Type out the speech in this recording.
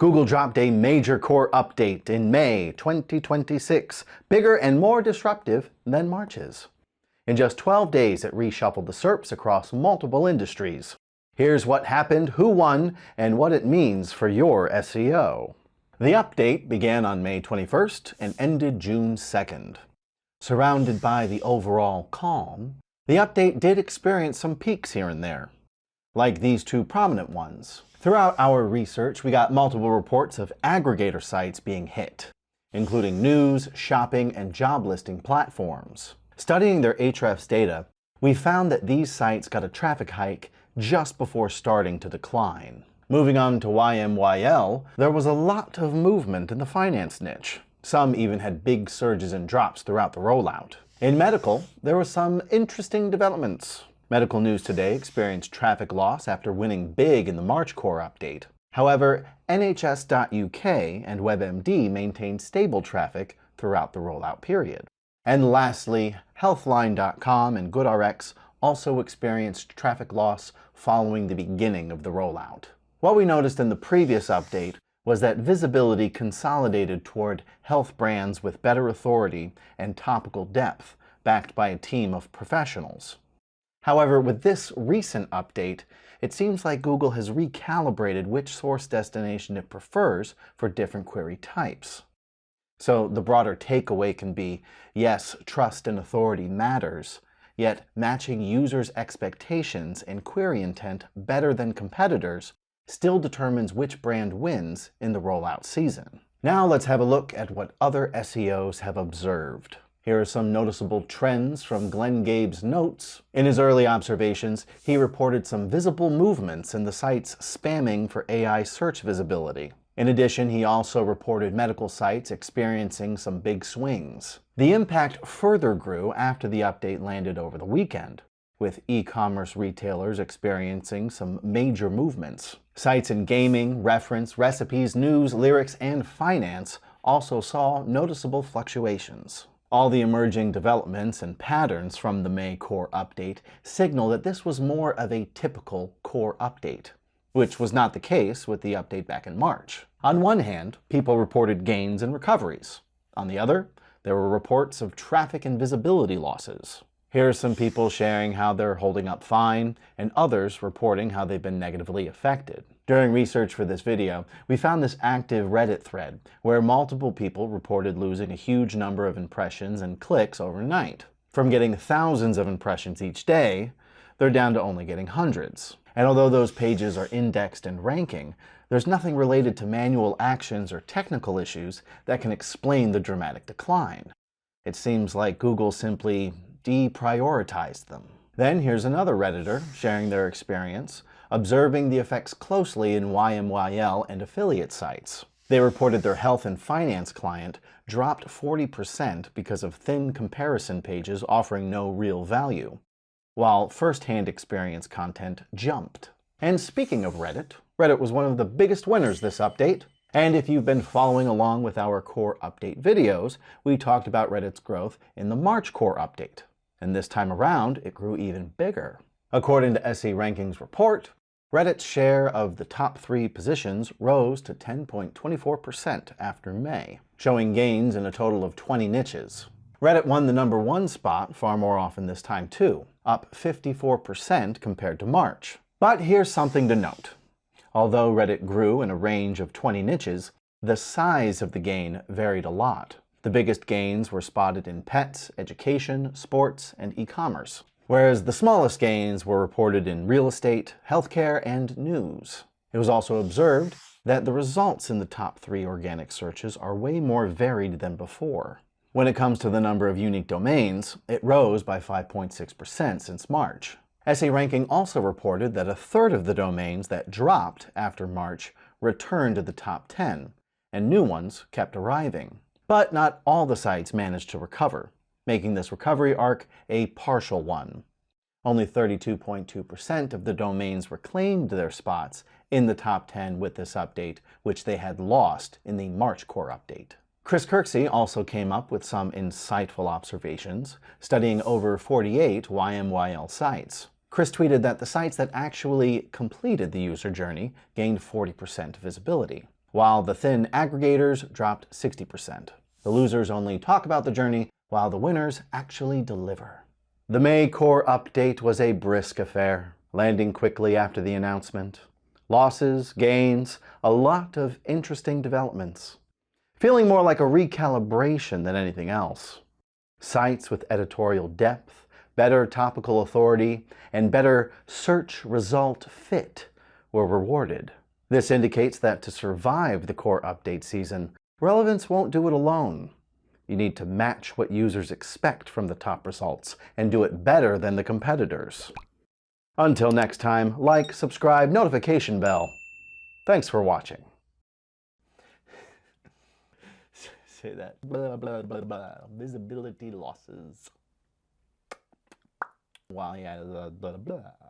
Google dropped a major core update in May 2026, bigger and more disruptive than March's. In just 12 days, it reshuffled the SERPs across multiple industries. Here's what happened, who won, and what it means for your SEO. The update began on May 21st and ended June 2nd. Surrounded by the overall calm, the update did experience some peaks here and there, like these two prominent ones. Throughout our research, we got multiple reports of aggregator sites being hit, including news, shopping, and job listing platforms. Studying their Ahrefs data, we found that these sites got a traffic hike just before starting to decline. Moving on to YMYL, there was a lot of movement in the finance niche. Some even had big surges and drops throughout the rollout. In medical, there were some interesting developments. Medical News Today experienced traffic loss after winning big in the March core update. However, NHS.UK and WebMD maintained stable traffic throughout the rollout period. And lastly, Healthline.com and GoodRx also experienced traffic loss following the beginning of the rollout. What we noticed in the previous update was that visibility consolidated toward health brands with better authority and topical depth, backed by a team of professionals. However, with this recent update, it seems like Google has recalibrated which source destination it prefers for different query types. So the broader takeaway can be, yes, trust and authority matters, yet matching users' expectations and query intent better than competitors still determines which brand wins in the rollout season. Now let's have a look at what other SEOs have observed. Here are some noticeable trends from Glenn Gabe's notes. In his early observations, he reported some visible movements in the sites spamming for AI search visibility. In addition, he also reported medical sites experiencing some big swings. The impact further grew after the update landed over the weekend, with e-commerce retailers experiencing some major movements. Sites in gaming, reference, recipes, news, lyrics, and finance also saw noticeable fluctuations. All the emerging developments and patterns from the May core update signal that this was more of a typical core update, which was not the case with the update back in March. On one hand, people reported gains and recoveries. On the other, there were reports of traffic and visibility losses. Here are some people sharing how they're holding up fine, and others reporting how they've been negatively affected. During research for this video, we found this active Reddit thread where multiple people reported losing a huge number of impressions and clicks overnight. From getting thousands of impressions each day, they're down to only getting hundreds. And although those pages are indexed and ranking, there's nothing related to manual actions or technical issues that can explain the dramatic decline. It seems like Google simply deprioritized them. Then here's another Redditor sharing their experience, observing the effects closely in YMYL and affiliate sites. They reported their health and finance client dropped 40% because of thin comparison pages offering no real value, while first-hand experience content jumped. And speaking of Reddit, Reddit was one of the biggest winners this update. And if you've been following along with our core update videos, we talked about Reddit's growth in the March core update. And this time around, it grew even bigger. According to SE Ranking's report, Reddit's share of the top 3 positions rose to 10.24% after May, showing gains in a total of 20 niches. Reddit won the #1 spot far more often this time too, up 54% compared to March. But here's something to note. Although Reddit grew in a range of 20 niches, the size of the gain varied a lot. The biggest gains were spotted in pets, education, sports, and e-commerce, whereas the smallest gains were reported in real estate, healthcare, and news. It was also observed that the results in the top 3 organic searches are way more varied than before. When it comes to the number of unique domains, it rose by 5.6% since March. SE Ranking also reported that a third of the domains that dropped after March returned to the top 10, and new ones kept arriving. But not all the sites managed to recover, making this recovery arc a partial one. Only 32.2% of the domains reclaimed their spots in the top 10 with this update, which they had lost in the March core update. Chris Kirksey also came up with some insightful observations, studying over 48 YMYL sites. Chris tweeted that the sites that actually completed the user journey gained 40% visibility. while the thin aggregators dropped 60%. The losers only talk about the journey, while the winners actually deliver. The May core update was a brisk affair, landing quickly after the announcement. Losses, gains, a lot of interesting developments. Feeling more like a recalibration than anything else. Sites with editorial depth, better topical authority, and better search result fit were rewarded. This indicates that to survive the core update season, relevance won't do it alone. You need to match what users expect from the top results and do it better than the competitors. Until next time, like, subscribe, notification bell. Thanks for watching. Say that. Blah, blah, blah, blah. Visibility losses. YMYL, blah, blah, blah.